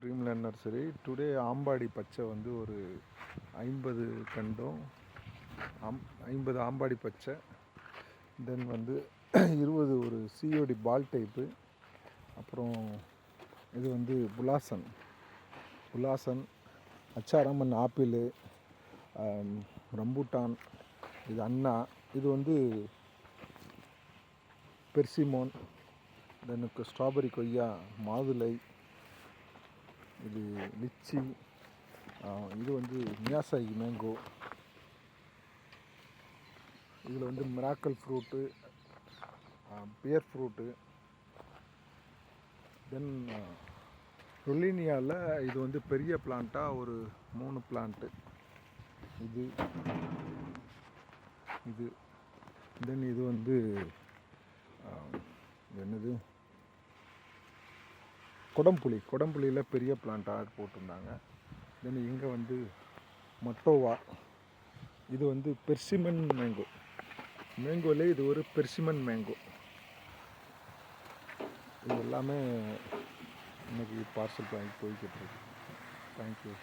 Dreamland nursery. Today Ambadi பச்சை வந்து ஒரு 50 கண்டும் 50 ஆம்பாடி பச்சை, தென் வந்து 20 ஒரு சிஓடி பால் டைப்பு, அப்புறம் இது வந்து புலாசன், அச்சாரம்மன் ஆப்பிள், ரம்பூட்டான், இது அண்ணா, இது வந்து பெர்சிமோன், தென்னுக்கு ஸ்ட்ராபெரி கொய்யா, மாதுளை, இது லிச்சி, இது வந்து மியாசாகி மேங்கோ, இதில் வந்து மிராக்கல் ஃப்ரூட்டு, பியர் ஃப்ரூட்டு, தென் ரொலினியாவில் இது வந்து பெரிய பிளான்ட்டாக ஒரு 3 பிளான்ட்டு, இது தென் இது வந்து என்னது கொடம்புளியில் பெரிய பிளான்ட்டாக போட்டிருந்தாங்க. தென் இங்கே வந்து மட்டோவா, இது வந்து பெர்சிமன் மேங்கோலே இது ஒரு பெர்சிமன் மேங்கோ. இது எல்லாமே இன்றைக்கி பார்சல் வாங்கி போய்கிட்டு இருக்கு. தேங்க்யூ.